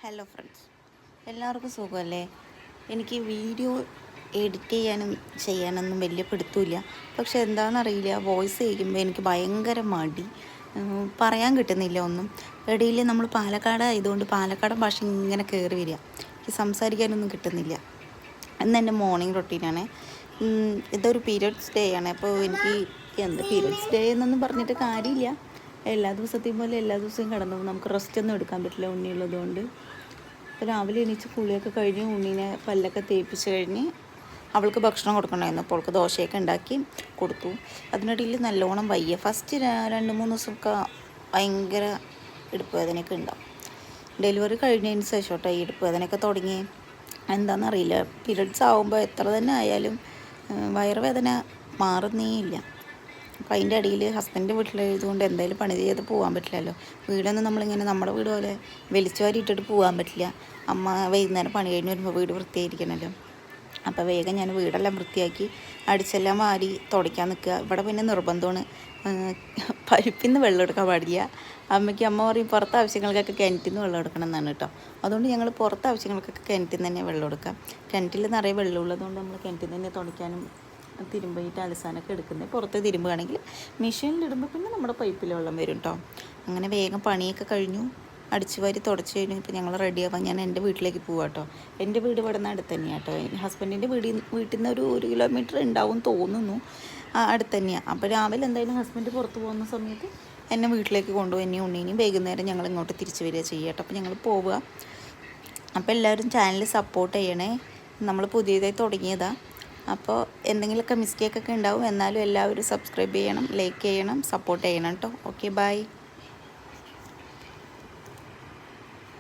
Hello friends, എല്ലാവർക്കും സുഖമല്ലേ? എനിക്ക് വീഡിയോ എഡിറ്റ് ചെയ്യാനൊന്നും വലിയ പിടുത്തമില്ല. പക്ഷെ എന്താണെന്നറിയില്ല, വോയിസ് കേൾക്കുമ്പോൾ എനിക്ക് ഭയങ്കര മടി, പറയാൻ കിട്ടുന്നില്ല ഒന്നും. ഇടയിൽ നമ്മൾ പാലക്കാട് ആയതുകൊണ്ട് പാലക്കാടൻ ഭാഷ ഇങ്ങനെ കയറി വരിക, എനിക്ക് സംസാരിക്കാനൊന്നും കിട്ടുന്നില്ല. ഇന്ന് എൻ്റെ മോർണിംഗ് റൊട്ടീനാണ്. ഇതൊരു പീരിയഡ്സ് ഡേ ആണ്. അപ്പോൾ എനിക്ക് പീരിയഡ്സ് ഡേ എന്നൊന്നും പറഞ്ഞിട്ട് കാര്യമില്ല. എല്ലാ ദിവസത്തെയും പോലെ എല്ലാ ദിവസവും കിടന്നു നമുക്ക് റെസ്റ്റ് ഒന്നും എടുക്കാൻ പറ്റില്ല ഉണ്ണിയുള്ളതുകൊണ്ട്. അപ്പോൾ രാവിലെ എണീച്ച് കുളിയൊക്കെ കഴിഞ്ഞ് ഉണ്ണീനെ പല്ലൊക്കെ തേപ്പിച്ച് കഴിഞ്ഞ് അവൾക്ക് ഭക്ഷണം കൊടുക്കണമായിരുന്നു. അപ്പോൾ അവൾക്ക് ദോശയൊക്കെ ഉണ്ടാക്കി കൊടുത്തു. അതിനിടയിൽ നല്ലോണം വയ്യ. ഫസ്റ്റ് 2-3 ദിവസമൊക്കെ ഭയങ്കര ഇടുപ്പ് വേദനയൊക്കെ ഉണ്ടാവും. ഡെലിവറി കഴിഞ്ഞതിന് ശേഷം കേട്ടോ ഈ ഇടുപ്പ് വേദനയൊക്കെ തുടങ്ങി. എന്താണെന്നറിയില്ല, പീരിയഡ്സ് ആകുമ്പോൾ എത്ര തന്നെ ആയാലും വയറുവേദന മാറുന്നേ ഇല്ല. അപ്പോൾ അതിൻ്റെ ഇടയിൽ ഹസ്ബൻഡ് വീട്ടിലായതുകൊണ്ട് എന്തായാലും പണി ചെയ്ത് പോകാൻ പറ്റില്ലല്ലോ. വീടൊന്നും നമ്മളിങ്ങനെ നമ്മുടെ വീട് പോലെ വലിച്ചുവാരി ഇട്ടിട്ട് പോകാൻ പറ്റില്ല. അമ്മ വൈകുന്നേരം പണി കഴിഞ്ഞ് വരുമ്പോൾ വീട് വൃത്തിയായിരിക്കണമല്ലോ. അപ്പോൾ വേഗം ഞാൻ വീടെല്ലാം വൃത്തിയാക്കി അടിച്ചെല്ലാം വാരി തുടയ്ക്കാൻ നിൽക്കുക. ഇവിടെ പിന്നെ നിർബന്ധമാണ്, പൈപ്പിൽ നിന്ന് വെള്ളം എടുക്കാൻ പാടില്ല. അമ്മ പറയും പുറത്തെ ആവശ്യങ്ങൾക്കൊക്കെ കിണറ്റിൽ നിന്ന് വെള്ളം എടുക്കണം എന്നാണ് കേട്ടോ. അതുകൊണ്ട് ഞങ്ങൾ പുറത്തെ ആവശ്യങ്ങൾക്കൊക്കെ കിണറ്റിൽ നിന്ന് തന്നെ വെള്ളം എടുക്കാം. കിണറ്റിൽ നിറയെ വെള്ളമുള്ളതുകൊണ്ട് നമ്മൾ കിണറ്റിൽ തന്നെ തുടയ്ക്കാനും തിരുമ്പിയിട്ട് അലസാനൊക്കെ എടുക്കുന്നത്. പുറത്ത് തിരുമ്പുകയാണെങ്കിൽ മെഷീനിലിടുമ്പോൾ പിന്നെ നമ്മുടെ പൈപ്പിൽ വെള്ളം വരും കേട്ടോ. അങ്ങനെ വേഗം പണിയൊക്കെ കഴിഞ്ഞു, അടിച്ചു വാരി തുടച്ച് കഴിഞ്ഞു. ഇപ്പോൾ ഞങ്ങൾ റെഡിയാവാൻ ഞാൻ എൻ്റെ വീട്ടിലേക്ക് പോവാം കേട്ടോ. എൻ്റെ വീട് ഇവിടെ നിന്ന് അടുത്ത് തന്നെയാണ് കേട്ടോ. ഹസ്ബൻഡിൻ്റെ വീട്ടിൽ നിന്ന് ഒരു 1 കിലോമീറ്റർ ഉണ്ടാവും തോന്നുന്നു, അടുത്ത് തന്നെയാണ്. അപ്പോൾ രാവിലെ എന്തായാലും ഹസ്ബൻഡ് പുറത്ത് പോകുന്ന സമയത്ത് എന്നെ വീട്ടിലേക്ക് കൊണ്ടുപോയി എന്നെ ഉണ്ണീനെയും വൈകുന്നേരം ഞങ്ങൾ ഇങ്ങോട്ട് തിരിച്ച് വരിക ചെയ്യുക കേട്ടോ. അപ്പോൾ ഞങ്ങൾ പോവുക. അപ്പോൾ എല്ലാവരും ചാനൽ സപ്പോർട്ട് ചെയ്യണേ. നമ്മൾ പുതിയതായി തുടങ്ങിയതാണ്. അപ്പോൾ എന്തെങ്കിലുമൊക്കെ മിസ്റ്റേക്കൊക്കെ ഉണ്ടാവും, എന്നാലും എല്ലാവരും സബ്സ്ക്രൈബ് ചെയ്യണം, ലൈക്ക് ചെയ്യണം, സപ്പോർട്ട് ചെയ്യണം കേട്ടോ. Okay, by.